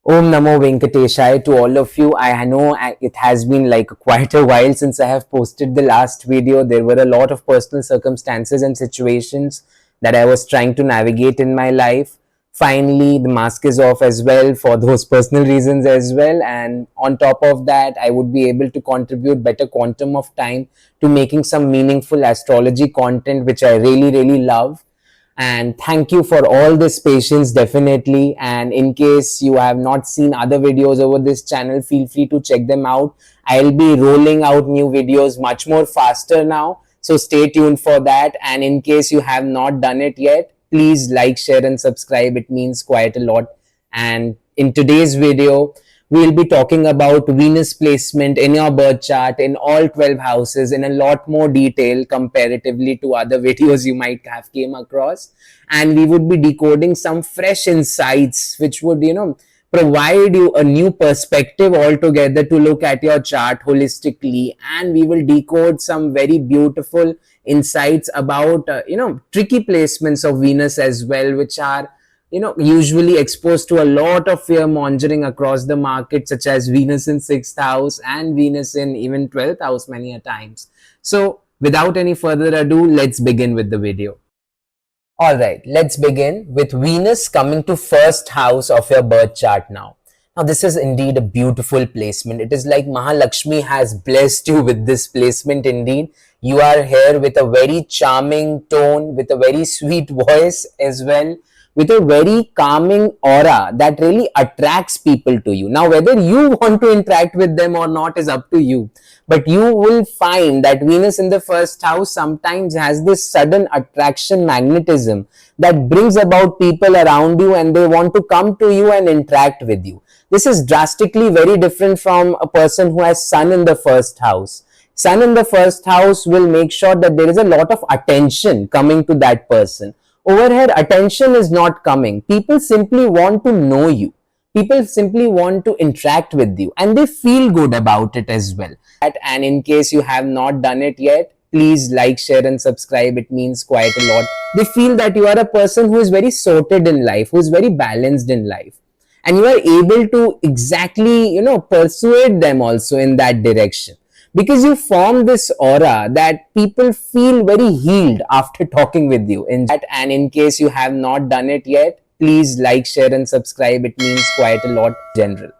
Om Namo Venkateshaya to all of you. I know it has been like quite a while since I have posted the last video. There were a lot of personal circumstances and situations that I was trying to navigate in my life. Finally, the mask is off as well for those personal reasons as well. And on top of that, I would be able to contribute better quantum of time to making some meaningful astrology content, which I really, really love. And thank you for all this patience, definitely. And in case you have not seen other videos over this channel, feel free to check them out. I'll be rolling out new videos much more faster now, so stay tuned for that. And in case you have not done it yet, please like, share and subscribe. It means quite a lot. And in today's video, we'll be talking about Venus placement in your birth chart in all 12 houses in a lot more detail comparatively to other videos you might have came across. And we would be decoding some fresh insights which would, provide you a new perspective altogether to look at your chart holistically. And we will decode some very beautiful insights about, tricky placements of Venus as well, which are usually exposed to a lot of fear mongering across the market, such as Venus in 6th house and Venus in even 12th house many a times. So without any further ado, let's begin with the video. All right, let's begin with Venus coming to 1st house of your birth chart now. Now, this is indeed a beautiful placement. It is like Mahalakshmi has blessed you with this placement indeed. You are here with a very charming tone, with a very sweet voice as well, with a very calming aura that really attracts people to you. Now, whether you want to interact with them or not is up to you. But you will find that Venus in the 1st house sometimes has this sudden attraction magnetism that brings about people around you and they want to come to you and interact with you. This is drastically very different from a person who has Sun in the 1st house. Sun in the 1st house will make sure that there is a lot of attention coming to that person. Over here, attention is not coming. People simply want to know you. People simply want to interact with you and they feel good about it as well. And in case you have not done it yet, please like, share and subscribe. It means quite a lot. They feel that you are a person who is very sorted in life, who is very balanced in life. And you are able to exactly, persuade them also in that direction. Because you form this aura that people feel very healed after talking with you. And in case you have not done it yet, please like, share and subscribe. It means quite a lot in general.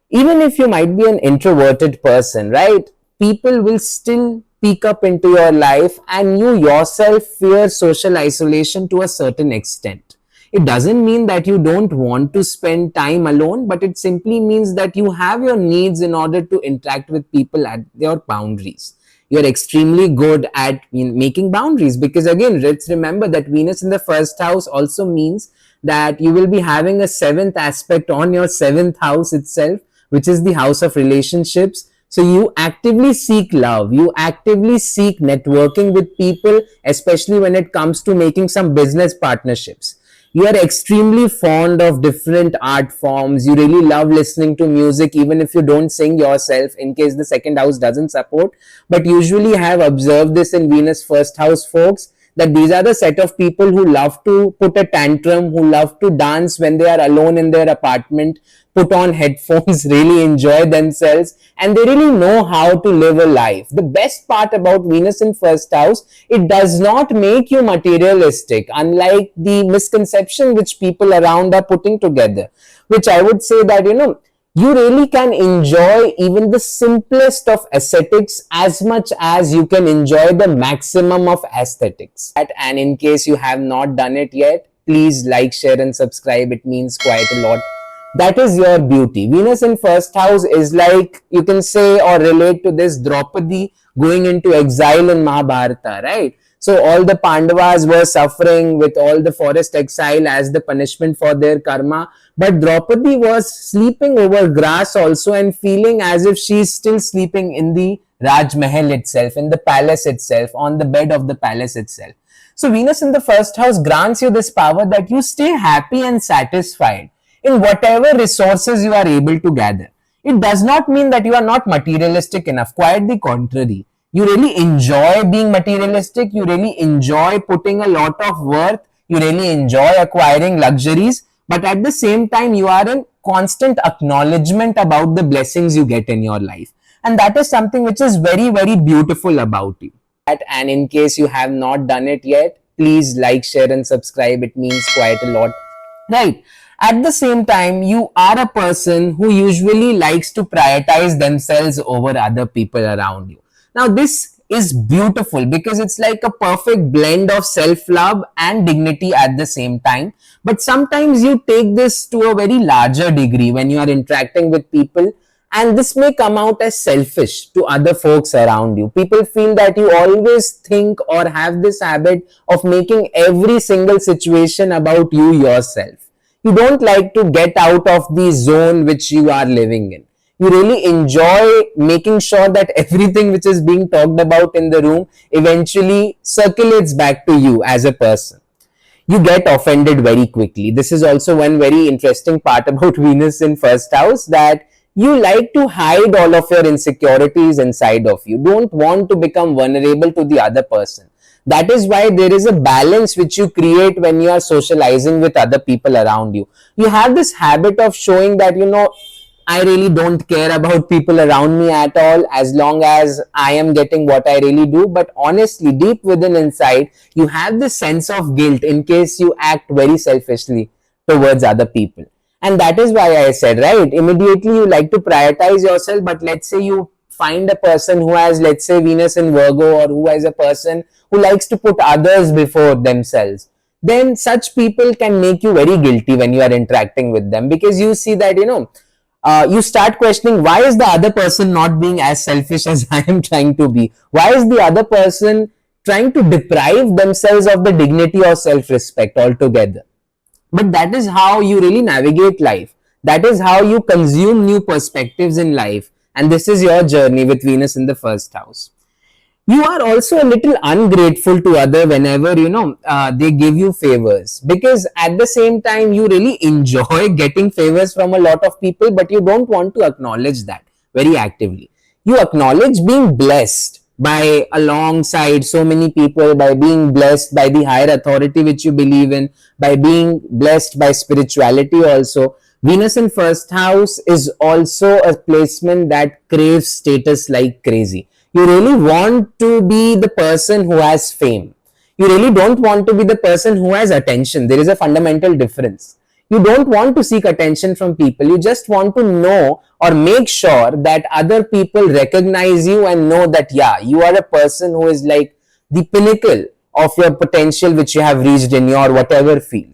Even if you might be an introverted person, right? People will still peek up into your life and you yourself fear social isolation to a certain extent. It doesn't mean that you don't want to spend time alone, but it simply means that you have your needs in order to interact with people at your boundaries. You're extremely good at making boundaries because again, let's remember that Venus in the 1st house also means that you will be having a 7th aspect on your 7th house itself, which is the house of relationships. So you actively seek love, you actively seek networking with people, especially when it comes to making some business partnerships. You are extremely fond of different art forms. You really love listening to music, even if you don't sing yourself, in case the 2nd house doesn't support. But usually I have observed this in Venus 1st house folks, that these are the set of people who love to put a tantrum, who love to dance when they are alone in their apartment, put on headphones, really enjoy themselves, and they really know how to live a life. The best part about Venus in 1st house, it does not make you materialistic, unlike the misconception which people around are putting together, which I would say that, you really can enjoy even the simplest of aesthetics as much as you can enjoy the maximum of aesthetics. And in case you have not done it yet, please like, share and subscribe. It means quite a lot. That is your beauty. Venus in 1st house is like, you can say or relate to this Draupadi going into exile in Mahabharata, right? So all the Pandavas were suffering with all the forest exile as the punishment for their karma. But Draupadi was sleeping over grass also and feeling as if she is still sleeping in the Raj Mahal itself, in the palace itself, on the bed of the palace itself. So Venus in the 1st house grants you this power that you stay happy and satisfied in whatever resources you are able to gather. It does not mean that you are not materialistic enough. Quite the contrary. You really enjoy being materialistic. You really enjoy putting a lot of worth you really enjoy acquiring luxuries, but at the same time you are in constant acknowledgement about the blessings you get in your life, and that is something which is very, very beautiful about you. And in case you have not done it yet, please like, share and subscribe. It means quite a lot, right? At the same time, you are a person who usually likes to prioritize themselves over other people around you. Now this is beautiful because it's like a perfect blend of self-love and dignity at the same time. But sometimes you take this to a very larger degree when you are interacting with people, and this may come out as selfish to other folks around you. People feel that you always think or have this habit of making every single situation about you yourself. You don't like to get out of the zone which you are living in. You really enjoy making sure that everything which is being talked about in the room eventually circulates back to you as a person. You get offended very quickly. This is also one very interesting part about Venus in first house, that you like to hide all of your insecurities inside of you. Don't want to become vulnerable to the other person. That is why there is a balance which you create when you are socializing with other people around you. You have this habit of showing that, I really don't care about people around me at all as long as I am getting what I really do. But honestly, deep within inside, you have this sense of guilt in case you act very selfishly towards other people. And that is why I said, right, immediately you like to prioritize yourself. But let's say you find a person who has, let's say, Venus in Virgo, or who has a person who likes to put others before themselves, then such people can make you very guilty when you are interacting with them, because you see that, you start questioning, why is the other person not being as selfish as I am trying to be? Why is the other person trying to deprive themselves of the dignity or self-respect altogether? But that is how you really navigate life. That is how you consume new perspectives in life. And this is your journey with Venus in the first house. You are also a little ungrateful to other whenever they give you favors, because at the same time you really enjoy getting favors from a lot of people, but you don't want to acknowledge that very actively. You acknowledge being blessed by alongside so many people, by being blessed by the higher authority which you believe in, by being blessed by spirituality also. Venus in first house is also a placement that craves status like crazy. You really want to be the person who has fame. You really don't want to be the person who has attention. There is a fundamental difference. You don't want to seek attention from people. You just want to know or make sure that other people recognize you and know that, yeah, you are a person who is like the pinnacle of your potential which you have reached in your whatever field.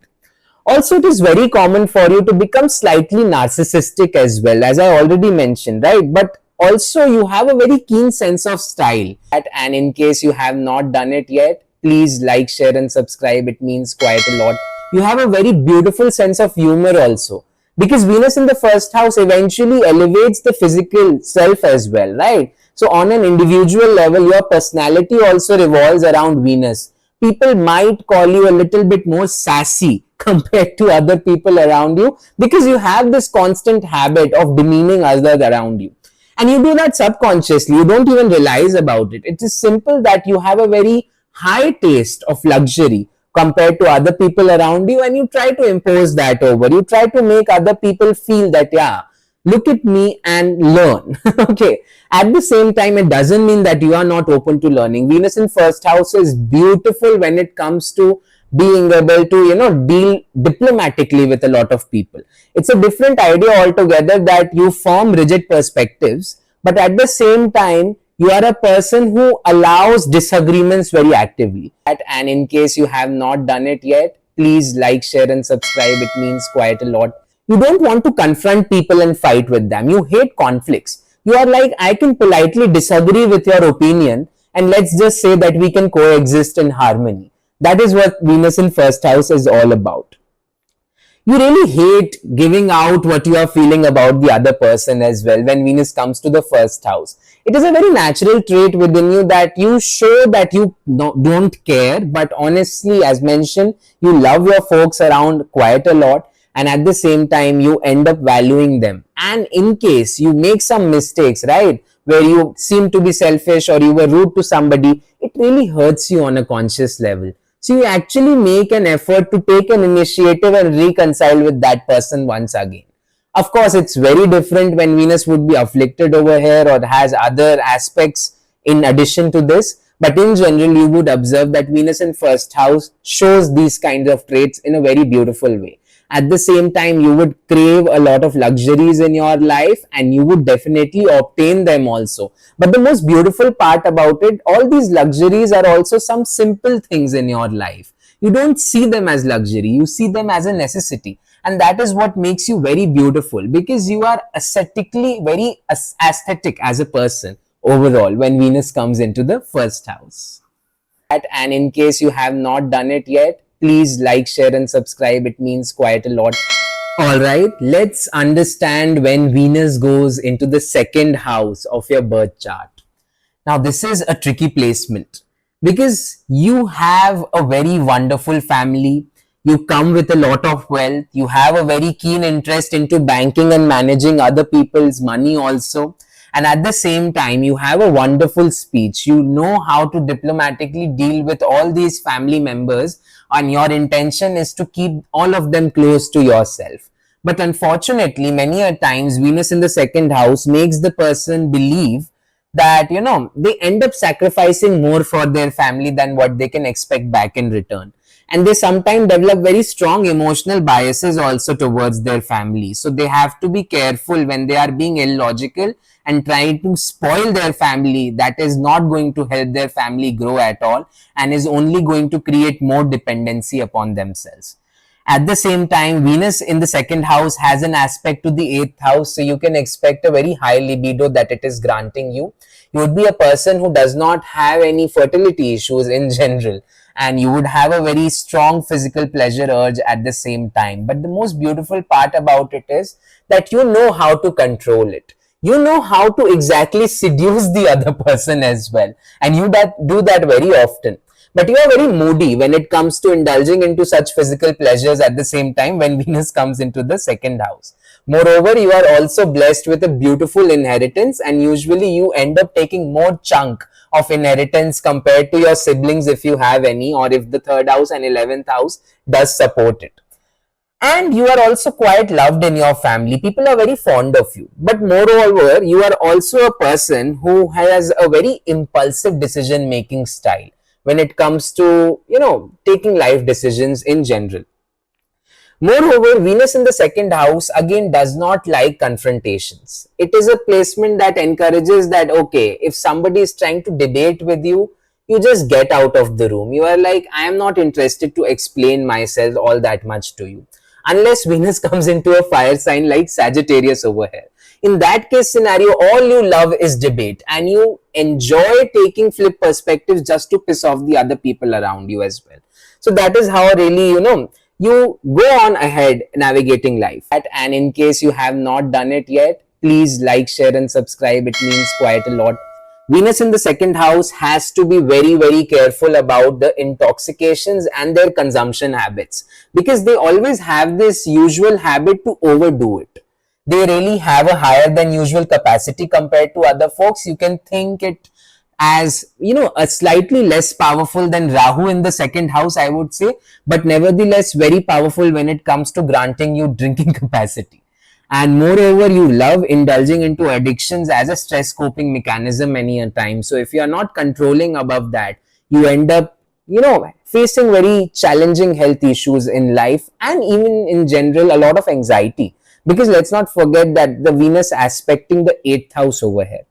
Also, it is very common for you to become slightly narcissistic as well, as I already mentioned, right? But also you have a very keen sense of style. And in case you have not done it yet, please like, share and subscribe. It means quite a lot. You have a very beautiful sense of humor also, because Venus in the first house eventually elevates the physical self as well, right? So on an individual level, your personality also revolves around Venus. People might call you a little bit more sassy compared to other people around you, because you have this constant habit of demeaning others around you. And you do that subconsciously. You don't even realize about it. It is simple that you have a very high taste of luxury compared to other people around you, and you try to impose that over. You try to make other people feel that, yeah, look at me and learn. Okay. At the same time, it doesn't mean that you are not open to learning. Venus in first house is beautiful when it comes to being able to, deal diplomatically with a lot of people. It's a different idea altogether that you form rigid perspectives, but at the same time, you are a person who allows disagreements very actively. And in case you have not done it yet, please like, share and subscribe. It means quite a lot. You don't want to confront people and fight with them. You hate conflicts. You are like, I can politely disagree with your opinion, and let's just say that we can coexist in harmony. That is what Venus in first house is all about. You really hate giving out what you are feeling about the other person as well when Venus comes to the first house. It is a very natural trait within you that you show that you don't care, but honestly, as mentioned, you love your folks around quite a lot, and at the same time, you end up valuing them. And in case you make some mistakes, right, where you seem to be selfish or you were rude to somebody, it really hurts you on a conscious level. So you actually make an effort to take an initiative and reconcile with that person once again. Of course, it's very different when Venus would be afflicted over here or has other aspects in addition to this. But in general, you would observe that Venus in first house shows these kinds of traits in a very beautiful way. At the same time, you would crave a lot of luxuries in your life and you would definitely obtain them also. But the most beautiful part about it, all these luxuries are also some simple things in your life. You don't see them as luxury, you see them as a necessity. And that is what makes you very beautiful, because you are aesthetically very aesthetic as a person overall when Venus comes into the first house. And in case you have not done it yet, please like, share and subscribe. It means quite a lot. All right, let's understand when Venus goes into the second house of your birth chart. Now, this is a tricky placement because you have a very wonderful family. You come with a lot of wealth. You have a very keen interest into banking and managing other people's money also. And at the same time, you have a wonderful speech. You know how to diplomatically deal with all these family members, and your intention is to keep all of them close to yourself. But unfortunately, many a times, Venus in the second house makes the person believe that, they end up sacrificing more for their family than what they can expect back in return. And they sometimes develop very strong emotional biases also towards their family. So they have to be careful when they are being illogical and trying to spoil their family. That is not going to help their family grow at all and is only going to create more dependency upon themselves. At the same time, Venus in the second house has an aspect to the eighth house, so you can expect a very high libido that it is granting you. You would be a person who does not have any fertility issues in general, and you would have a very strong physical pleasure urge at the same time. But the most beautiful part about it is that you know how to control it. You know how to exactly seduce the other person as well, and you do that very often. But you are very moody when it comes to indulging into such physical pleasures at the same time when Venus comes into the second house. Moreover, you are also blessed with a beautiful inheritance, and usually you end up taking more chunk of inheritance compared to your siblings if you have any, or if the third house and 11th house does support it. And you are also quite loved in your family. People are very fond of you. But moreover, you are also a person who has a very impulsive decision making style when it comes to, taking life decisions in general. Moreover, Venus in the second house again does not like confrontations. It is a placement that encourages that, okay, if somebody is trying to debate with you, you just get out of the room. You are like, I am not interested to explain myself all that much to you. Unless Venus comes into a fire sign like Sagittarius over here. In that case scenario, all you love is debate and you enjoy taking flip perspectives just to piss off the other people around you as well. So that is how really, you go on ahead navigating life. And in case you have not done it yet, please like, share and subscribe. It means quite a lot. Venus in the second house has to be very, very careful about the intoxications and their consumption habits, because they always have this usual habit to overdo it. They really have a higher than usual capacity compared to other folks. You can think it as, a slightly less powerful than Rahu in the second house, I would say, but nevertheless very powerful when it comes to granting you drinking capacity. And moreover, you love indulging into addictions as a stress coping mechanism many a time. So if you are not controlling above that, you end up, facing very challenging health issues in life and even in general a lot of anxiety. Because let's not forget that the Venus aspecting the 8th house over here.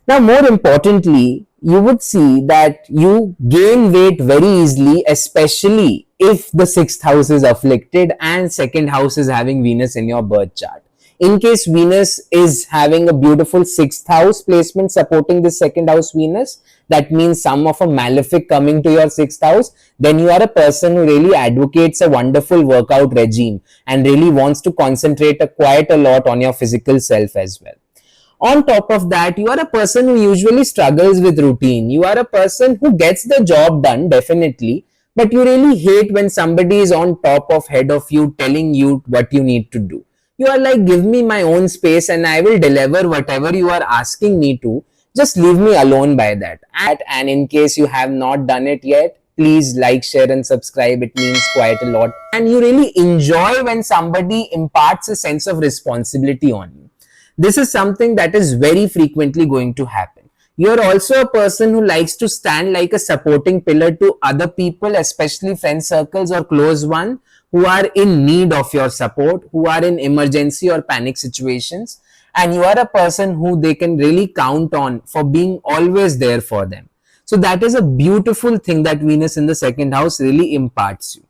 Now, more importantly, you would see that you gain weight very easily, especially if the 6th house is afflicted and 2nd house is having Venus in your birth chart. In case Venus is having a beautiful 6th house placement supporting the 2nd house Venus, that means some of a malefic coming to your 6th house, then you are a person who really advocates a wonderful workout regime and really wants to concentrate quite a lot on your physical self as well. On top of that, you are a person who usually struggles with routine. You are a person who gets the job done, definitely, but you really hate when somebody is on top of head of you telling you what you need to do. You are like, give me my own space and I will deliver whatever you are asking me to. Just leave me alone by that. And in case you have not done it yet, please like, share and subscribe. It means quite a lot. And you really enjoy when somebody imparts a sense of responsibility on you. This is something that is very frequently going to happen. You're also a person who likes to stand like a supporting pillar to other people, especially friend circles or close one, who are in need of your support, who are in emergency or panic situations. And you are a person who they can really count on for being always there for them. So that is a beautiful thing that Venus in the second house really imparts you.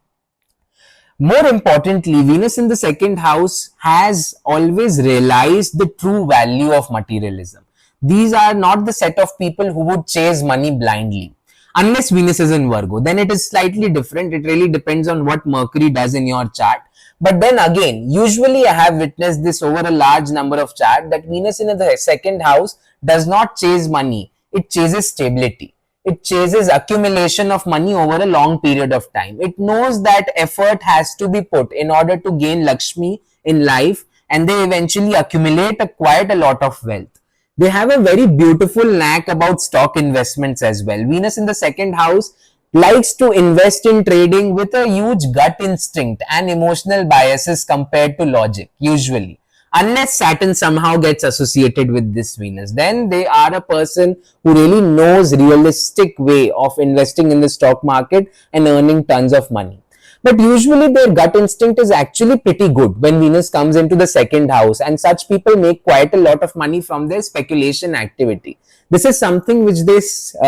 More importantly, Venus in the second house has always realized the true value of materialism. These are not the set of people who would chase money blindly. Unless Venus is in Virgo, then it is slightly different. It really depends on what Mercury does in your chart. But then again, usually I have witnessed this over a large number of charts, that Venus in the second house does not chase money. It chases stability. It chases accumulation of money over a long period of time. It knows that effort has to be put in order to gain Lakshmi in life, and they eventually accumulate quite a lot of wealth. They have a very beautiful knack about stock investments as well. Venus in the second house likes to invest in trading with a huge gut instinct and emotional biases compared to logic, usually. Unless Saturn somehow gets associated with this Venus, then they are a person who really knows realistic way of investing in the stock market and earning tons of money. But usually their gut instinct is actually pretty good when Venus comes into the second house, and such people make quite a lot of money from their speculation activity. This is something which they,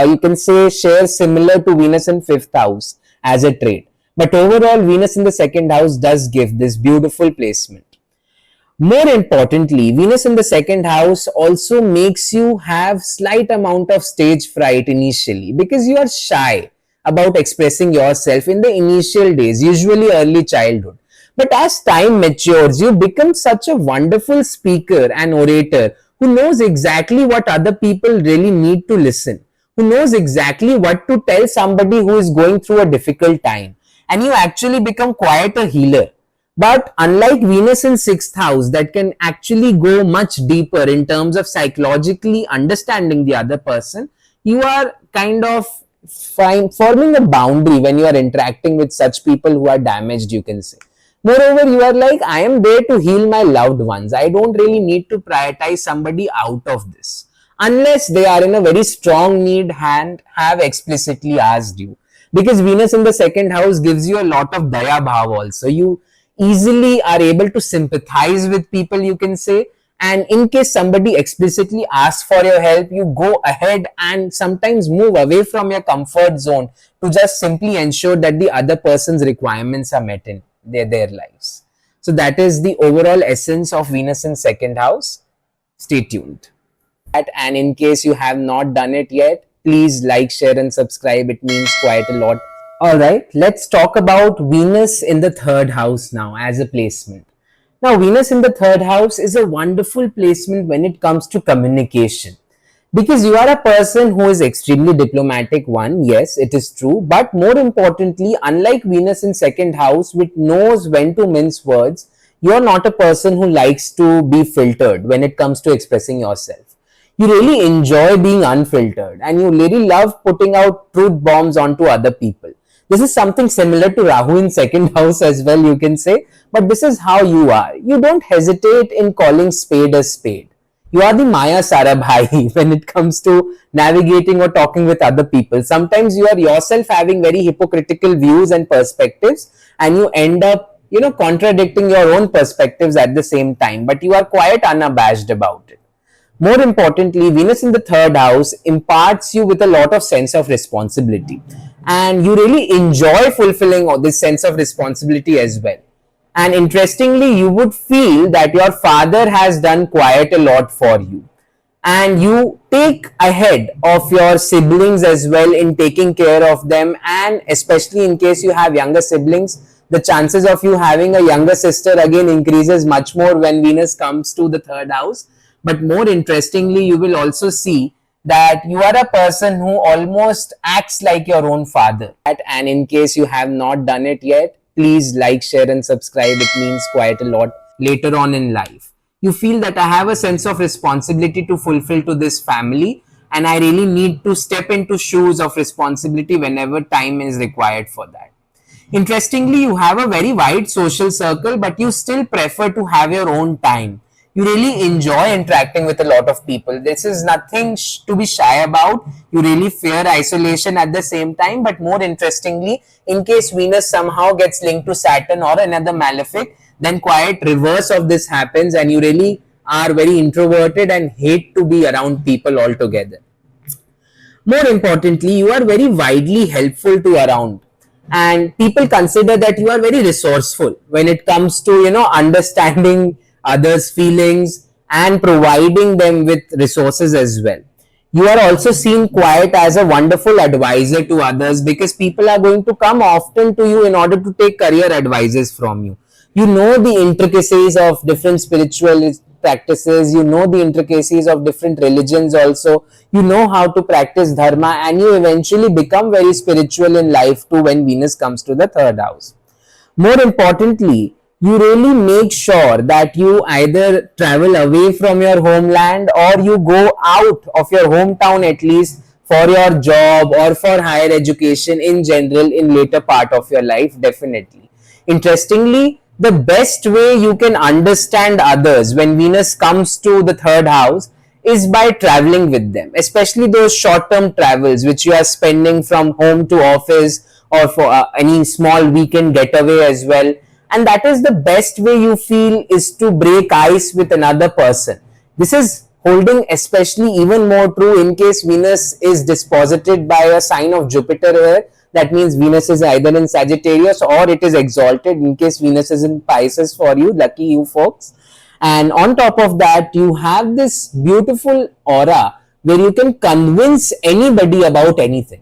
you can say, share similar to Venus in fifth house as a trait. But overall, Venus in the second house does give this beautiful placement. More importantly, Venus in the second house also makes you have slight amount of stage fright initially, because you are shy about expressing yourself in the initial days, usually early childhood. But as time matures, you become such a wonderful speaker and orator who knows exactly what other people really need to listen, who knows exactly what to tell somebody who is going through a difficult time. And you actually become quite a healer. But unlike Venus in sixth house, that can actually go much deeper in terms of psychologically understanding the other person, you are kind of forming a boundary when you are interacting with such people who are damaged, you can say. Moreover, you are like, I am there to heal my loved ones. I don't really need to prioritize somebody out of this, unless they are in a very strong need and have explicitly asked you. Because Venus in the second house gives you a lot of daya bhav also. You easily are able to sympathize with people, you can say. And in case somebody explicitly asks for your help, you go ahead and sometimes move away from your comfort zone to just simply ensure that the other person's requirements are met in their lives. So that is the overall essence of Venus in second house. Stay tuned. And in case you have not done it yet, please like, share and subscribe. It means quite a lot. Alright, let's talk about Venus in the third house now as a placement. Now, Venus in the third house is a wonderful placement when it comes to communication. Because you are a person who is extremely diplomatic, one, yes, it is true. But more importantly, unlike Venus in second house, which knows when to mince words, you are not a person who likes to be filtered when it comes to expressing yourself. You really enjoy being unfiltered, and you really love putting out truth bombs onto other people. This is something similar to Rahu in second house as well, you can say. But this is how you are. You don't hesitate in calling spade a spade. You are the Maya Sarabhai when it comes to navigating or talking with other people. Sometimes you are yourself having very hypocritical views and perspectives, and you end up, contradicting your own perspectives at the same time. But you are quite unabashed about it. More importantly, Venus in the third house imparts you with a lot of sense of responsibility. And you really enjoy fulfilling this sense of responsibility as well. And interestingly, you would feel that your father has done quite a lot for you. And you take ahead of your siblings as well in taking care of them. And especially in case you have younger siblings, the chances of you having a younger sister again increases much more when Venus comes to the third house. But more interestingly, you will also see that you are a person who almost acts like your own father. And in case you have not done it yet, please like, share and subscribe. It means quite a lot later on in life. You feel that I have a sense of responsibility to fulfill to this family, and I really need to step into shoes of responsibility whenever time is required for that. Interestingly, you have a very wide social circle, but you still prefer to have your own time. You really enjoy interacting with a lot of people. This is nothing to be shy about. You really fear isolation at the same time, but more interestingly, in case Venus somehow gets linked to Saturn or another malefic, then quite reverse of this happens, and you really are very introverted and hate to be around people altogether. More importantly, you are very widely helpful to around, and people consider that you are very resourceful when it comes to understanding others' feelings and providing them with resources as well. You are also seen quite as a wonderful advisor to others, because people are going to come often to you in order to take career advices from you. You know the intricacies of different spiritual practices, you know the intricacies of different religions also, you know how to practice dharma, and you eventually become very spiritual in life too when Venus comes to the third house. More importantly, you really make sure that you either travel away from your homeland or you go out of your hometown at least for your job or for higher education in general in later part of your life, definitely. Interestingly, the best way you can understand others when Venus comes to the third house is by traveling with them, especially those short-term travels which you are spending from home to office, or for any small weekend getaway as well. And that is the best way you feel is to break ice with another person. This is holding especially even more true in case Venus is disposited by a sign of Jupiter here. That means Venus is either in Sagittarius or it is exalted. In case Venus is in Pisces for you, lucky you folks. And on top of that, you have this beautiful aura where you can convince anybody about anything.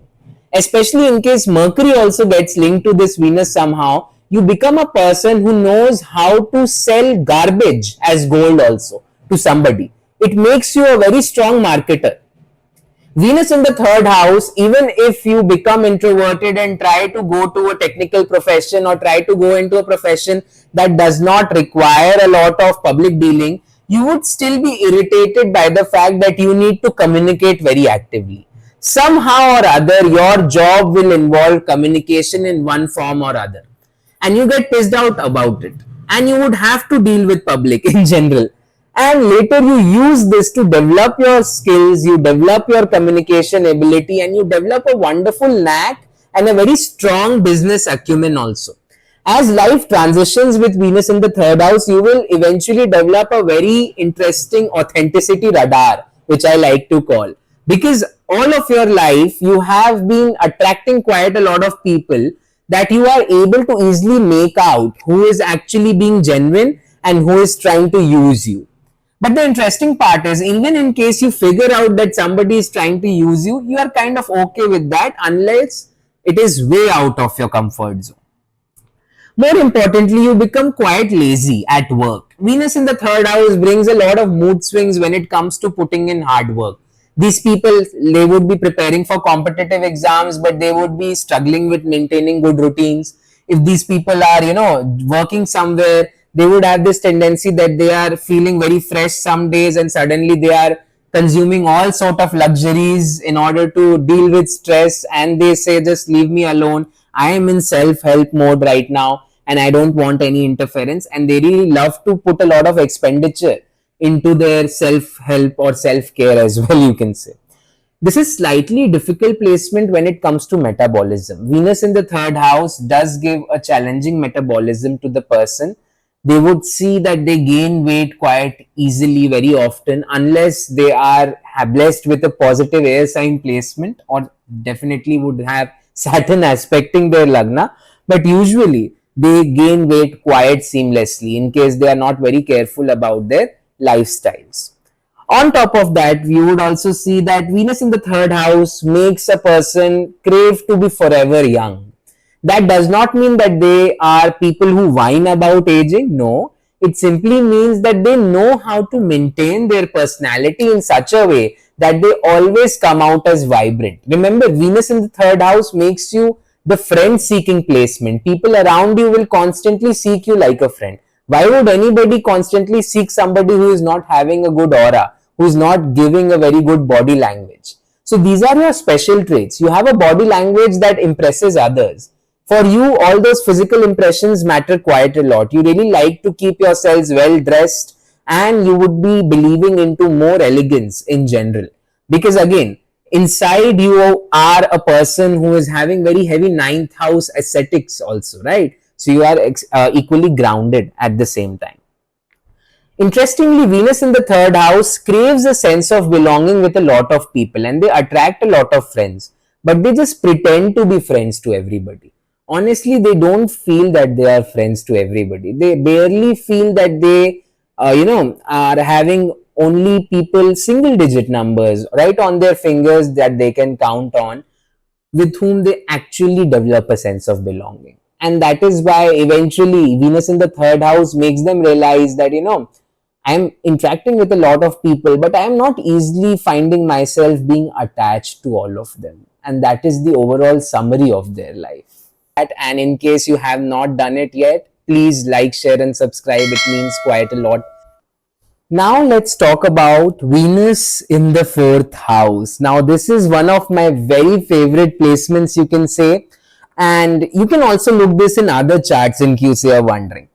Especially in case Mercury also gets linked to this Venus somehow, you become a person who knows how to sell garbage as gold also to somebody. It makes you a very strong marketer. Venus in the third house, even if you become introverted and try to go to a technical profession or try to go into a profession that does not require a lot of public dealing, you would still be irritated by the fact that you need to communicate very actively. Somehow or other, your job will involve communication in one form or other, and you get pissed out about it, and you would have to deal with public in general. And later you use this to develop your skills, you develop your communication ability, and you develop a wonderful knack and a very strong business acumen also. As life transitions with Venus in the third house, you will eventually develop a very interesting authenticity radar, which I like to call. Because all of your life, you have been attracting quite a lot of people that you are able to easily make out who is actually being genuine and who is trying to use you. But the interesting part is, even in case you figure out that somebody is trying to use you, you are kind of okay with that unless it is way out of your comfort zone. More importantly, you become quite lazy at work. Venus in the third house brings a lot of mood swings when it comes to putting in hard work. These people, they would be preparing for competitive exams, but they would be struggling with maintaining good routines. If these people are, working somewhere, they would have this tendency that they are feeling very fresh some days and suddenly they are consuming all sort of luxuries in order to deal with stress, and they say, just leave me alone. I am in self-help mode right now and I don't want any interference. And they really love to put a lot of expenditure into their self-help or self-care as well, you can say. This is slightly difficult placement when it comes to metabolism. Venus in the third house does give a challenging metabolism to the person. They would see that they gain weight quite easily very often unless they are blessed with a positive air sign placement, or definitely would have Saturn aspecting their Lagna. But usually they gain weight quite seamlessly in case they are not very careful about their lifestyles. On top of that, we would also see that Venus in the third house makes a person crave to be forever young. That does not mean that they are people who whine about aging. No, it simply means that they know how to maintain their personality in such a way that they always come out as vibrant. Remember, Venus in the third house makes you the friend-seeking placement. People around you will constantly seek you like a friend. Why would anybody constantly seek somebody who is not having a good aura, who's not giving a very good body language. So these are your special traits. You have a body language that impresses others. For you, all those physical impressions matter quite a lot. You really like to keep yourselves well dressed, and you would be believing into more elegance in general. Because again, inside you are a person who is having very heavy ninth house aesthetics also, right? So you are equally grounded at the same time. Interestingly, Venus in the third house craves a sense of belonging with a lot of people, and they attract a lot of friends, but they just pretend to be friends to everybody. Honestly, they don't feel that they are friends to everybody. They barely feel that they, are having only people single digit numbers right on their fingers that they can count on, with whom they actually develop a sense of belonging. And that is why eventually Venus in the third house makes them realize that, I'm interacting with a lot of people, but I'm not easily finding myself being attached to all of them. And that is the overall summary of their life. And in case you have not done it yet, please like, share, and subscribe. It means quite a lot. Now let's talk about Venus in the fourth house. Now this is one of my very favorite placements, you can say, and you can also look this in other charts in case you are wondering.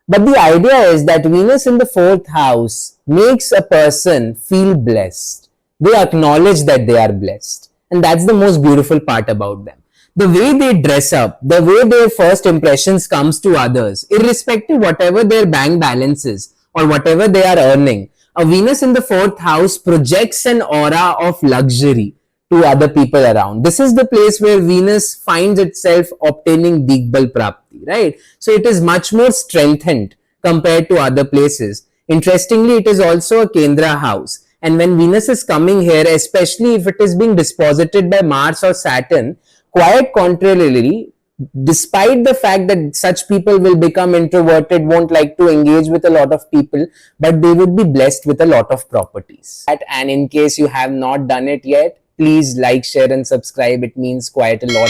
But the idea is that Venus in the fourth house makes a person feel blessed. They acknowledge that they are blessed, and that's the most beautiful part about them. The way they dress up, the way their first impressions comes to others, irrespective whatever their bank balance is, or whatever they are earning, a Venus in the fourth house projects an aura of luxury to other people around. This is the place where Venus finds itself obtaining Digbal Prapti, right? So it is much more strengthened compared to other places. Interestingly, it is also a Kendra house. And when Venus is coming here, especially if it is being disposited by Mars or Saturn, quite contrarily, despite the fact that such people will become introverted, won't like to engage with a lot of people, but they would be blessed with a lot of properties. And in case you have not done it yet, please like, share, and subscribe. It means quite a lot.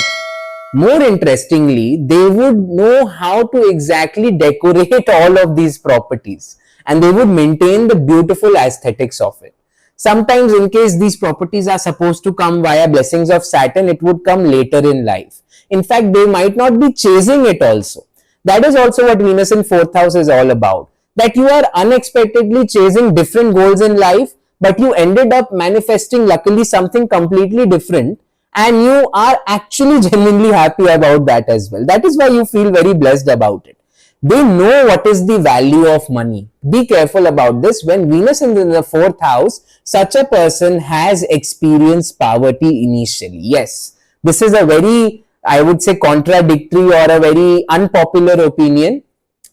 More interestingly, they would know how to exactly decorate all of these properties, and they would maintain the beautiful aesthetics of it. Sometimes, in case these properties are supposed to come via blessings of Saturn, it would come later in life. In fact, they might not be chasing it also. That is also what Venus in fourth house is all about. That you are unexpectedly chasing different goals in life, but you ended up manifesting luckily something completely different, and you are actually genuinely happy about that as well. That is why you feel very blessed about it. They know what is the value of money. Be careful about this. When Venus is in the fourth house, such a person has experienced poverty initially. Yes, this is a very, I would say, contradictory or a very unpopular opinion.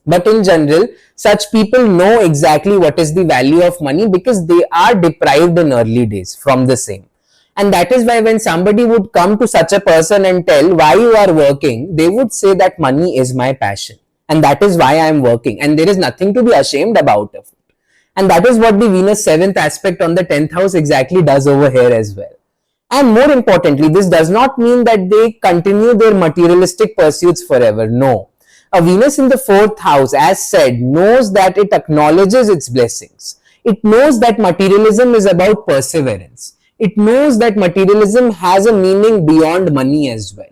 But in general, such people know exactly what is the value of money because they are deprived in early days from the same. And that is why when somebody would come to such a person and tell why you are working, they would say that money is my passion. And that is why I am working. And there is nothing to be ashamed about it. And that is what the Venus 7th aspect on the 10th house exactly does over here as well. And more importantly, this does not mean that they continue their materialistic pursuits forever. No. A Venus in the fourth house, as said, knows that it acknowledges its blessings. It knows that materialism is about perseverance. It knows that materialism has a meaning beyond money as well.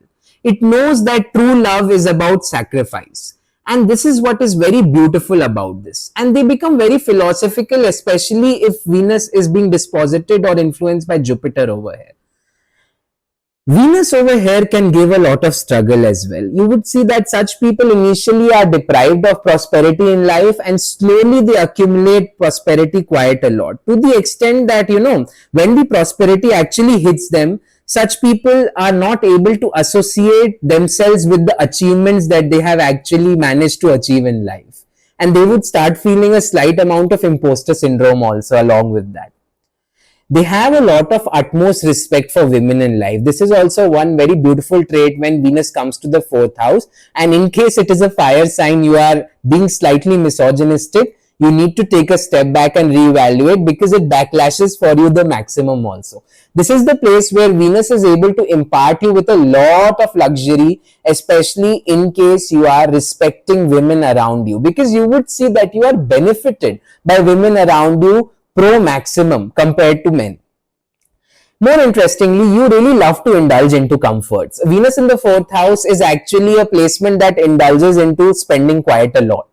It knows that true love is about sacrifice. And this is what is very beautiful about this. And they become very philosophical, especially if Venus is being disposited or influenced by Jupiter over here. Venus over here can give a lot of struggle as well. You would see that such people initially are deprived of prosperity in life, and slowly they accumulate prosperity quite a lot, to the extent that, when the prosperity actually hits them, such people are not able to associate themselves with the achievements that they have actually managed to achieve in life. And they would start feeling a slight amount of imposter syndrome also along with that. They have a lot of utmost respect for women in life. This is also one very beautiful trait when Venus comes to the fourth house. And in case it is a fire sign, you are being slightly misogynistic, you need to take a step back and reevaluate, because it backlashes for you the maximum also. This is the place where Venus is able to impart you with a lot of luxury, especially in case you are respecting women around you, because you would see that you are benefited by women around you pro maximum compared to men. More interestingly, you really love to indulge into comforts. Venus in the fourth house is actually a placement that indulges into spending quite a lot.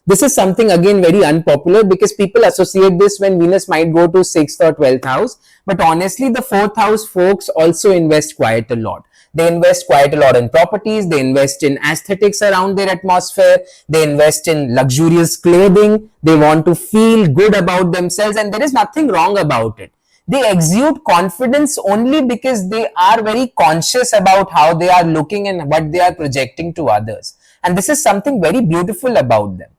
This is something again very unpopular because people associate this when Venus might go to 6th or 12th house. But honestly, the fourth house folks also invest quite a lot. They invest quite a lot in properties, they invest in aesthetics around their atmosphere, they invest in luxurious clothing, they want to feel good about themselves, and there is nothing wrong about it. They exude confidence only because they are very conscious about how they are looking and what they are projecting to others. And this is something very beautiful about them.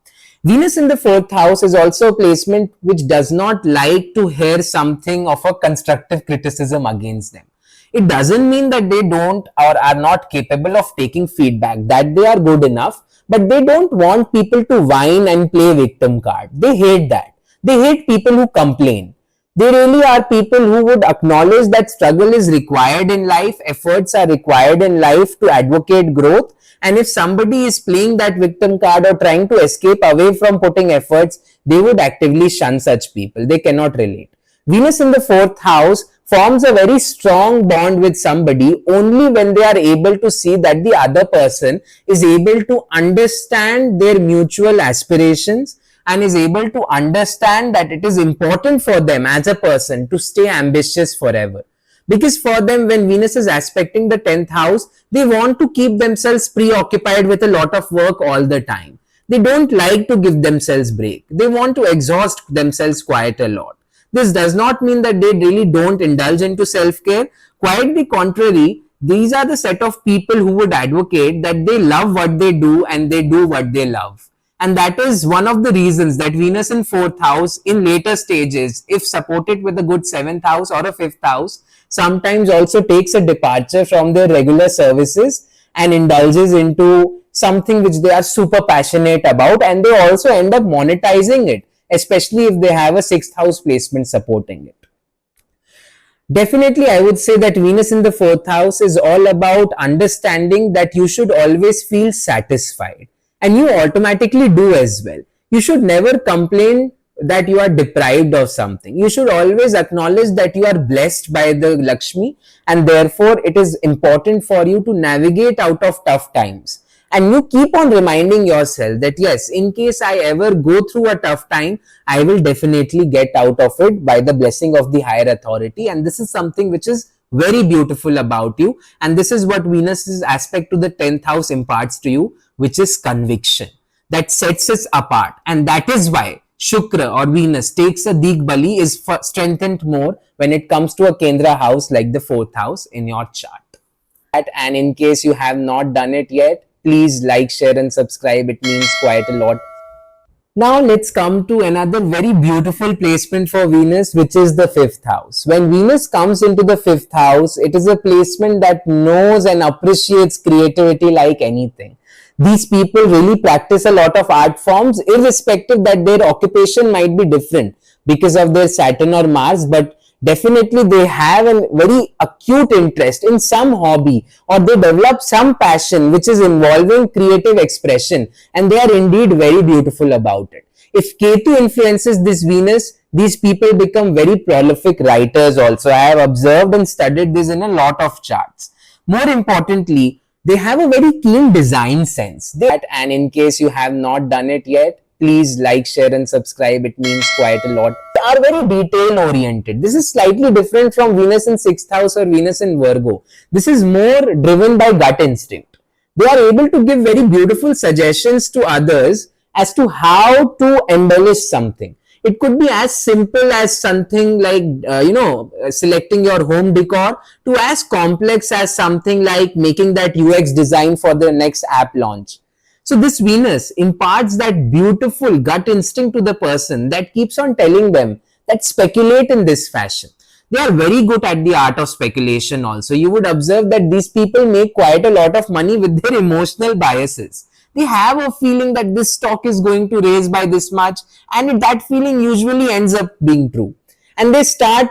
Venus in the fourth house is also a placement which does not like to hear something of a constructive criticism against them. It doesn't mean that they don't or are not capable of taking feedback, that they are good enough, but they don't want people to whine and play victim card. They hate that. They hate people who complain. They really are people who would acknowledge that struggle is required in life, efforts are required in life to advocate growth. And if somebody is playing that victim card or trying to escape away from putting efforts, they would actively shun such people. They cannot relate. Venus in the fourth house forms a very strong bond with somebody only when they are able to see that the other person is able to understand their mutual aspirations and is able to understand that it is important for them as a person to stay ambitious forever. Because for them, when Venus is aspecting the 10th house, they want to keep themselves preoccupied with a lot of work all the time. They don't like to give themselves break. They want to exhaust themselves quite a lot. This does not mean that they really don't indulge into self-care. Quite the contrary, these are the set of people who would advocate that they love what they do and they do what they love. And that is one of the reasons that Venus in 4th house in later stages, if supported with a good 7th house or a 5th house, sometimes also takes a departure from their regular services and indulges into something which they are super passionate about, and they also end up monetizing it, especially if they have a 6th house placement supporting it. Definitely, I would say that Venus in the 4th house is all about understanding that you should always feel satisfied. And you automatically do as well. You should never complain that you are deprived of something. You should always acknowledge that you are blessed by the Lakshmi, and therefore it is important for you to navigate out of tough times. And you keep on reminding yourself that yes, in case I ever go through a tough time, I will definitely get out of it by the blessing of the higher authority. And this is something which is very beautiful about you. And this is what Venus's aspect to the 10th house imparts to you, which is conviction that sets us apart. And that is why Shukra or Venus takes a Digbali is strengthened more when it comes to a Kendra house like the 4th house in your chart. And in case you have not done it yet, please like, share and subscribe. It means quite a lot. Now let's come to another very beautiful placement for Venus, which is the 5th house. When Venus comes into the 5th house, it is a placement that knows and appreciates creativity like anything. These people really practice a lot of art forms, irrespective that their occupation might be different because of their Saturn or Mars, but definitely they have a very acute interest in some hobby, or they develop some passion which is involving creative expression, and they are indeed very beautiful about it. If Ketu influences this Venus, these people become very prolific writers also. I have observed and studied this in a lot of charts. More importantly, they have a very keen design sense. And in case you have not done it yet, please like, share and subscribe. It means quite a lot. They are very detail oriented. This is slightly different from Venus in 6th house or Venus in Virgo. This is more driven by gut instinct. They are able to give very beautiful suggestions to others as to how to embellish something. It could be as simple as something like, selecting your home decor, to as complex as something like making that UX design for the next app launch. So this Venus imparts that beautiful gut instinct to the person that keeps on telling them that speculate in this fashion. They are very good at the art of speculation also. You would observe that these people make quite a lot of money with their emotional biases. They have a feeling that this stock is going to raise by this much, and that feeling usually ends up being true. And they start,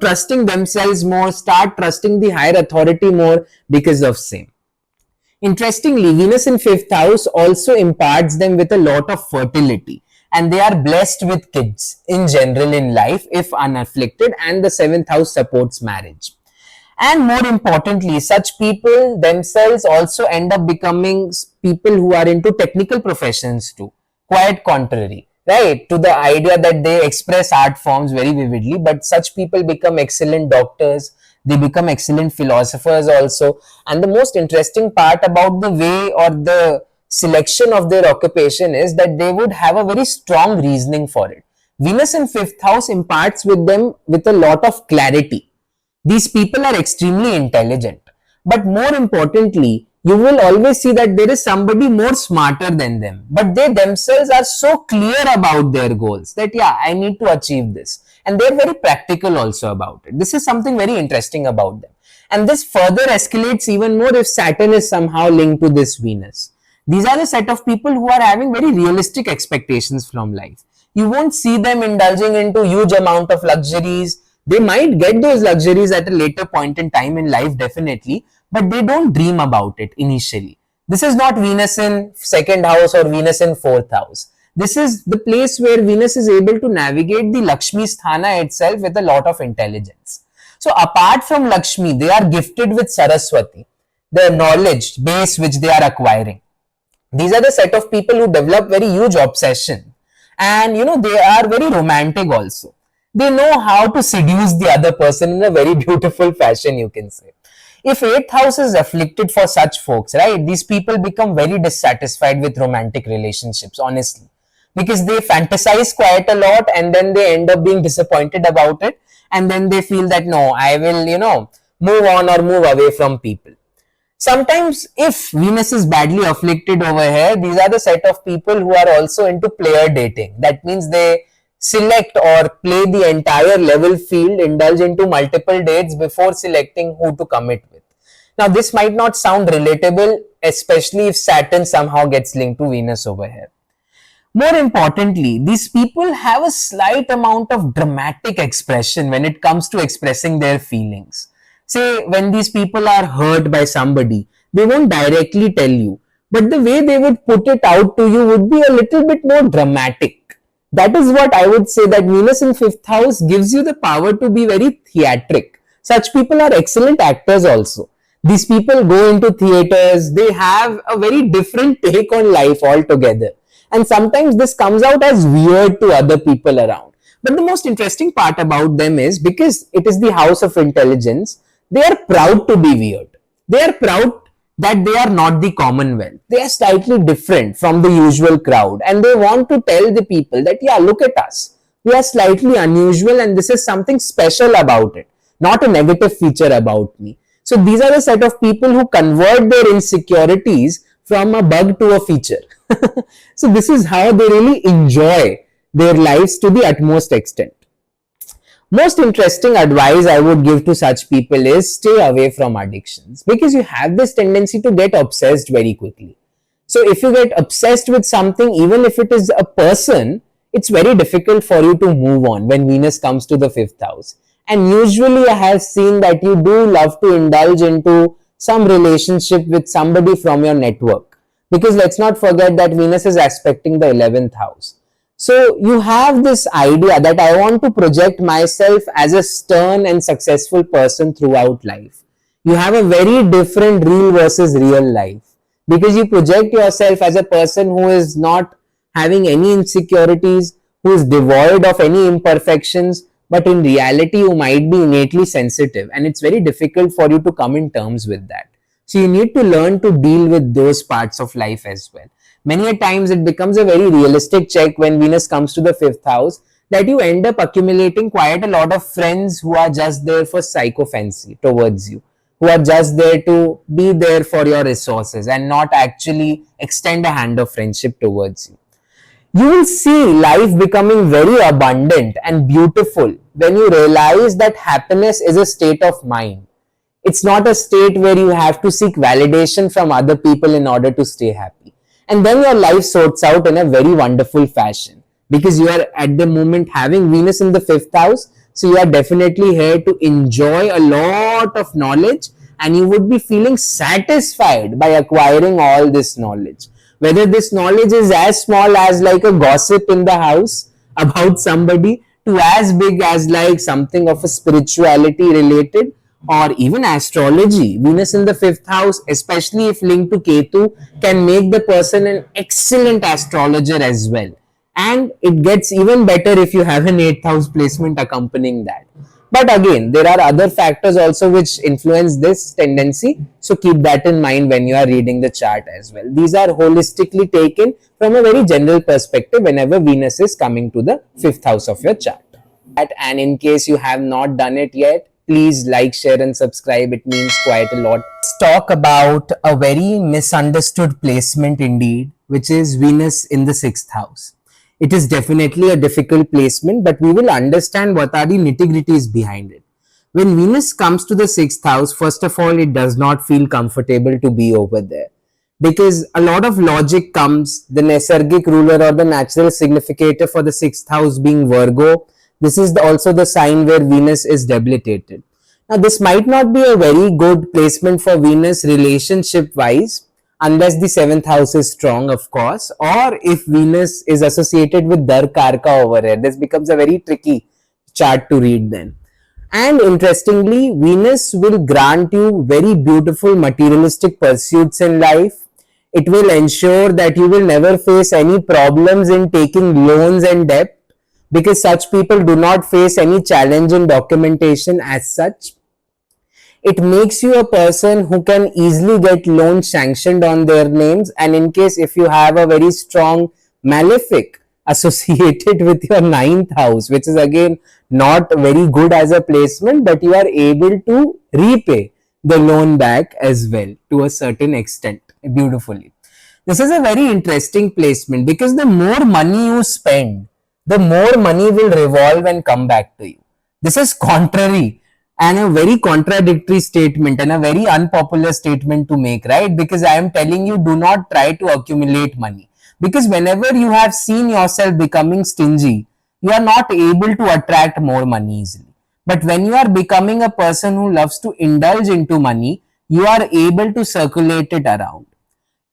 trusting themselves more, start trusting the higher authority more because of same. Interestingly, Venus in 5th house also imparts them with a lot of fertility. and they are blessed with kids in general in life if unafflicted, and the seventh house supports marriage. And more importantly, such people themselves also end up becoming people who are into technical professions too. Quite contrary, right, to the idea that they express art forms very vividly, but such people become excellent doctors, they become excellent philosophers also. And the most interesting part about the way or the selection of their occupation is that they would have a very strong reasoning for it. Venus in fifth house imparts with them with a lot of clarity. These people are extremely intelligent, but more importantly, you will always see that there is somebody more smarter than them, but they themselves are so clear about their goals that yeah, I need to achieve this, and they're very practical also about it. This is something very interesting about them, and this further escalates even more if Saturn is somehow linked to this Venus. These are a set of people who are having very realistic expectations from life. You won't see them indulging into huge amount of luxuries. They might get those luxuries at a later point in time in life, definitely, but they don't dream about it initially. This is not Venus in second house or Venus in fourth house. This is the place where Venus is able to navigate the Lakshmi Sthana itself with a lot of intelligence. So apart from Lakshmi, they are gifted with Saraswati, the knowledge base which they are acquiring. These are the set of people who develop very huge obsession, and they are very romantic also. They know how to seduce the other person in a very beautiful fashion, you can say. If 8th house is afflicted for such folks, right, these people become very dissatisfied with romantic relationships, honestly, because they fantasize quite a lot and then they end up being disappointed about it, and then they feel that no, I will, move on or move away from people. Sometimes if Venus is badly afflicted over here, these are the set of people who are also into player dating. That means they select or play the entire level field, indulge into multiple dates before selecting who to commit with. Now, this might not sound relatable, especially if Saturn somehow gets linked to Venus over here. More importantly, these people have a slight amount of dramatic expression when it comes to expressing their feelings. Say, when these people are hurt by somebody, they won't directly tell you, but the way they would put it out to you would be a little bit more dramatic. That is what I would say, that Venus in fifth house gives you the power to be very theatric. Such people are excellent actors also. These people go into theaters, they have a very different take on life altogether. And sometimes this comes out as weird to other people around. But the most interesting part about them is, because it is the house of intelligence, they are proud to be weird. They are proud that they are not the commonwealth. They are slightly different from the usual crowd, and they want to tell the people that, yeah, look at us. We are slightly unusual and this is something special about it, not a negative feature about me. So these are the set of people who convert their insecurities from a bug to a feature. So this is how they really enjoy their lives to the utmost extent. Most interesting advice I would give to such people is stay away from addictions, because you have this tendency to get obsessed very quickly. So if you get obsessed with something, even if it is a person, it's very difficult for you to move on when Venus comes to the fifth house. And usually I have seen that you do love to indulge into some relationship with somebody from your network, because let's not forget that Venus is aspecting the 11th house. So you have this idea that I want to project myself as a stern and successful person throughout life. You have a very different real versus real life, because you project yourself as a person who is not having any insecurities, who is devoid of any imperfections, but in reality you might be innately sensitive, and it's very difficult for you to come in terms with that. So you need to learn to deal with those parts of life as well. Many a times it becomes a very realistic check when Venus comes to the fifth house, that you end up accumulating quite a lot of friends who are just there for psychophancy towards you, who are just there to be there for your resources and not actually extend a hand of friendship towards you. You will see life becoming very abundant and beautiful when you realize that happiness is a state of mind. It's not a state where you have to seek validation from other people in order to stay happy. And then your life sorts out in a very wonderful fashion, because you are at the moment having Venus in the fifth house. So you are definitely here to enjoy a lot of knowledge, and you would be feeling satisfied by acquiring all this knowledge. Whether this knowledge is as small as like a gossip in the house about somebody, to as big as like something of a spirituality related, or even astrology. Venus in the fifth house, especially if linked to Ketu, can make the person an excellent astrologer as well. And it gets even better if you have an eighth house placement accompanying that. But again, there are other factors also which influence this tendency. So keep that in mind when you are reading the chart as well. These are holistically taken from a very general perspective whenever Venus is coming to the fifth house of your chart. And in case you have not done it yet, please like, share, and subscribe. It means quite a lot. Let's talk about a very misunderstood placement indeed, which is Venus in the sixth house. It is definitely a difficult placement, but we will understand what are the nitty-gritties behind it. When Venus comes to the sixth house, first of all, it does not feel comfortable to be over there, because a lot of logic comes. The Nesargic ruler or the natural significator for the sixth house being Virgo, this is also the sign where Venus is debilitated. Now, this might not be a very good placement for Venus relationship wise, unless the seventh house is strong, of course, or if Venus is associated with Dar Karka over here. This becomes a very tricky chart to read then. And interestingly, Venus will grant you very beautiful materialistic pursuits in life. It will ensure that you will never face any problems in taking loans and debt, because such people do not face any challenge in documentation as such. It makes you a person who can easily get loans sanctioned on their names, and in case if you have a very strong malefic associated with your ninth house, which is again not very good as a placement, but you are able to repay the loan back as well to a certain extent beautifully. This is a very interesting placement, because the more money you spend, the more money will revolve and come back to you. This is contrary and a very contradictory statement and a very unpopular statement to make, right? Because I am telling you, do not try to accumulate money, because whenever you have seen yourself becoming stingy, you are not able to attract more money easily. But when you are becoming a person who loves to indulge into money, you are able to circulate it around.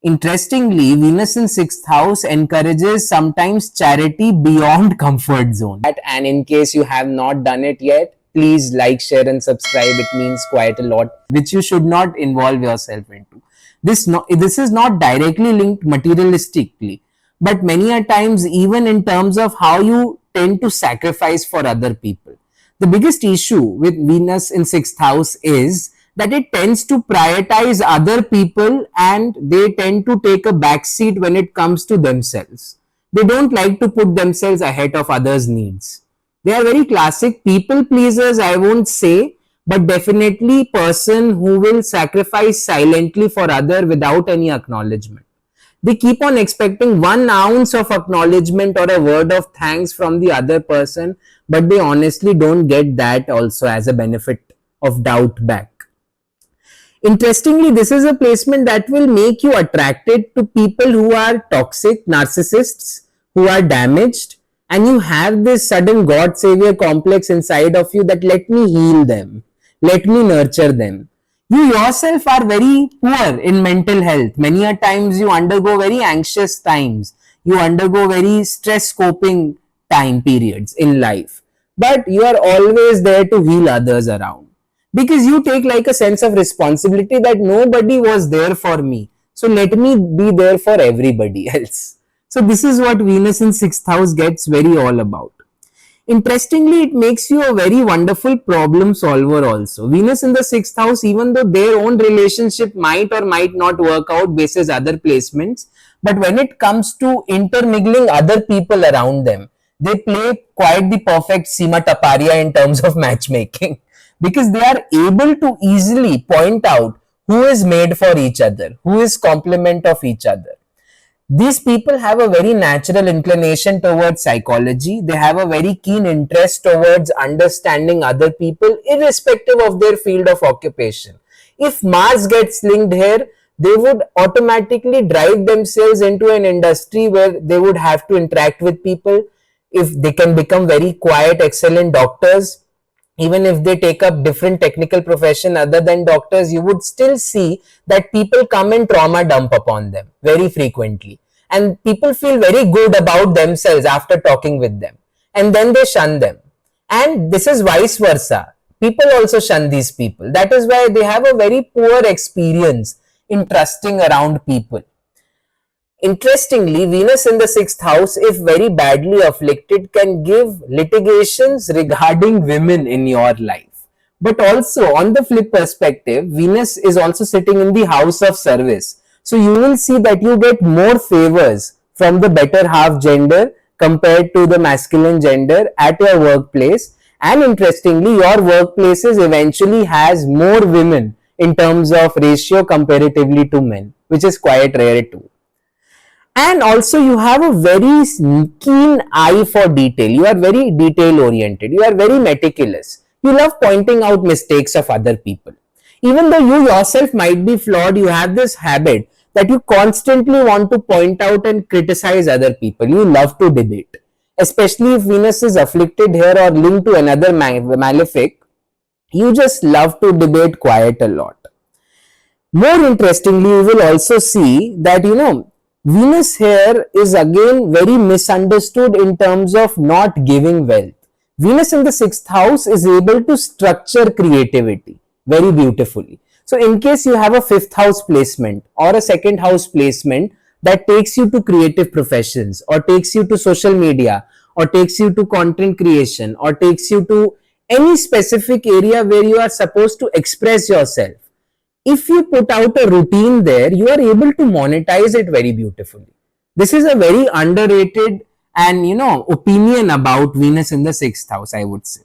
Interestingly, Venus in sixth house encourages sometimes charity beyond comfort zone. And in case you have not done it yet, please like, share, and subscribe. It means quite a lot, which you should not involve yourself into. This is not directly linked materialistically, but many a times even in terms of how you tend to sacrifice for other people. The biggest issue with Venus in sixth house is that it tends to prioritize other people, and they tend to take a backseat when it comes to themselves. They don't like to put themselves ahead of others' needs. They are very classic people pleasers, I won't say, but definitely person who will sacrifice silently for other without any acknowledgement. They keep on expecting 1 ounce of acknowledgement or a word of thanks from the other person, but they honestly don't get that also as a benefit of doubt back. Interestingly, this is a placement that will make you attracted to people who are toxic, narcissists, who are damaged, and you have this sudden God savior complex inside of you that let me heal them, let me nurture them. You yourself are very poor in mental health. Many a times you undergo very anxious times. You undergo very stress coping time periods in life. But you are always there to heal others around, because you take like a sense of responsibility that nobody was there for me, so let me be there for everybody else. So this is what Venus in sixth house gets very all about. Interestingly, it makes you a very wonderful problem solver also. Venus in the sixth house, even though their own relationship might or might not work out basis other placements, but when it comes to intermingling other people around them, they play quite the perfect Seema Taparia in terms of matchmaking, because they are able to easily point out who is made for each other, who is complement of each other. These people have a very natural inclination towards psychology. They have a very keen interest towards understanding other people, irrespective of their field of occupation. If Mars gets linked here, they would automatically drive themselves into an industry where they would have to interact with people. If they can become very quiet, excellent doctors, even if they take up different technical profession other than doctors, you would still see that people come and trauma dump upon them very frequently, and people feel very good about themselves after talking with them, and then they shun them. And this is vice versa, people also shun these people. That is why they have a very poor experience in trusting around people. Interestingly, Venus in the sixth house, if very badly afflicted, can give litigations regarding women in your life. But also, on the flip perspective, Venus is also sitting in the house of service. So you will see that you get more favors from the better half gender compared to the masculine gender at your workplace. And interestingly, your workplaces eventually has more women in terms of ratio comparatively to men, which is quite rare too. And also you have a very keen eye for detail. You are very detail oriented. You are very meticulous. You love pointing out mistakes of other people. Even though you yourself might be flawed, you have this habit that you constantly want to point out and criticize other people. You love to debate. Especially if Venus is afflicted here or linked to another malefic, you just love to debate quite a lot. More interestingly, you will also see that, Venus here is again very misunderstood in terms of not giving wealth. Venus in the sixth house is able to structure creativity very beautifully. So in case you have a fifth house placement or a second house placement that takes you to creative professions or takes you to social media or takes you to content creation or takes you to any specific area where you are supposed to express yourself, if you put out a routine there, you are able to monetize it very beautifully. This is a very underrated and opinion about Venus in the sixth house, I would say.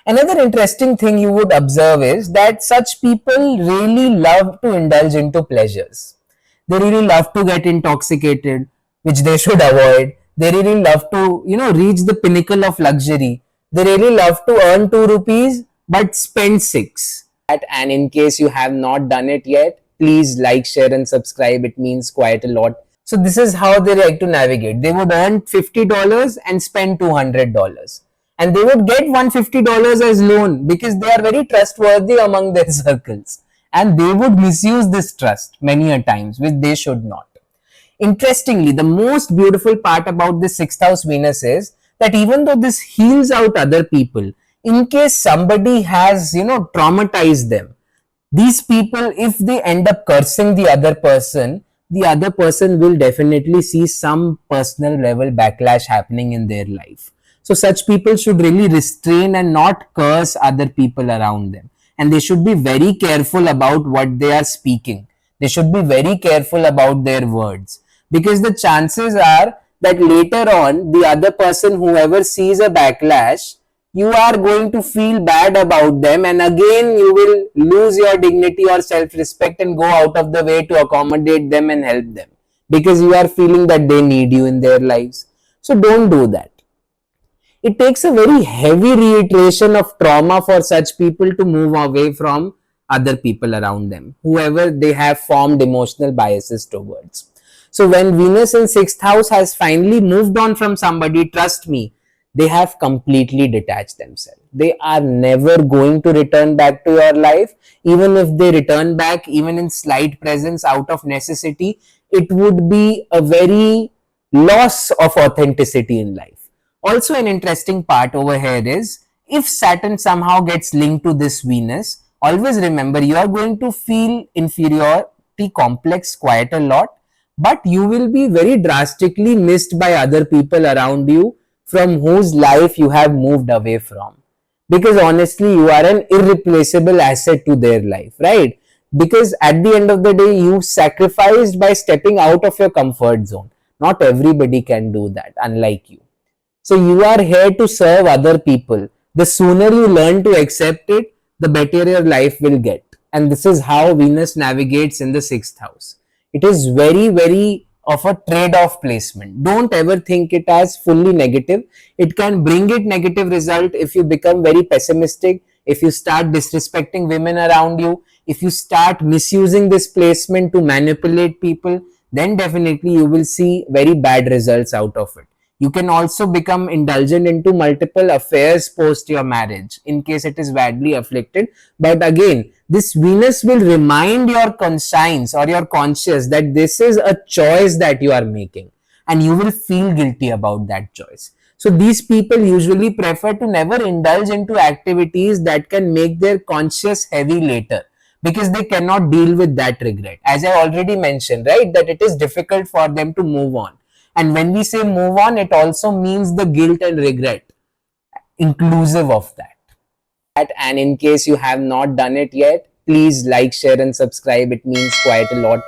Another interesting thing you would observe is that such people really love to indulge into pleasures. They really love to get intoxicated, which they should avoid. They really love to, reach the pinnacle of luxury. They really love to earn 2 rupees but spend 6. And in case you have not done it yet, please like, share and subscribe. It means quite a lot. So this is how they like to navigate. They would earn $50 and spend $200, and they would get $150 as loan because they are very trustworthy among their circles, and they would misuse this trust many a times, which they should not. Interestingly, the most beautiful part about this sixth house Venus is that even though this heals out other people, in case somebody has, traumatized them, these people, if they end up cursing the other person will definitely see some personal level backlash happening in their life. So such people should really restrain and not curse other people around them. And they should be very careful about what they are speaking. They should be very careful about their words. Because the chances are that later on, the other person, whoever sees a backlash, you are going to feel bad about them, and again you will lose your dignity or self-respect and go out of the way to accommodate them and help them because you are feeling that they need you in their lives. So don't do that. It takes a very heavy reiteration of trauma for such people to move away from other people around them, whoever they have formed emotional biases towards. So when Venus in sixth house has finally moved on from somebody, trust me, they have completely detached themselves. They are never going to return back to your life. Even if they return back, even in slight presence out of necessity, it would be a very loss of authenticity in life. Also, an interesting part over here is if Saturn somehow gets linked to this Venus, always remember you are going to feel inferiority complex quite a lot, but you will be very drastically missed by other people around you from whose life you have moved away from, because honestly you are an irreplaceable asset to their life, right? Because at the end of the day you sacrificed by stepping out of your comfort zone. Not everybody can do that, unlike you. So you are here to serve other people. The sooner you learn to accept it, the better your life will get. And this is how Venus navigates in the sixth house. It is very, very of a trade-off placement. Don't ever think it as fully negative. It can bring it negative result if you become very pessimistic, if you start disrespecting women around you, if you start misusing this placement to manipulate people, then definitely you will see very bad results out of it. You can also become indulgent into multiple affairs post your marriage in case it is badly afflicted. But again, this Venus will remind your conscience or your conscious that this is a choice that you are making, and you will feel guilty about that choice. So these people usually prefer to never indulge into activities that can make their conscience heavy later, because they cannot deal with that regret. As I already mentioned, right, that it is difficult for them to move on. And when we say move on, it also means the guilt and regret inclusive of that. And in case you have not done it yet, please like, share, and subscribe. It means quite a lot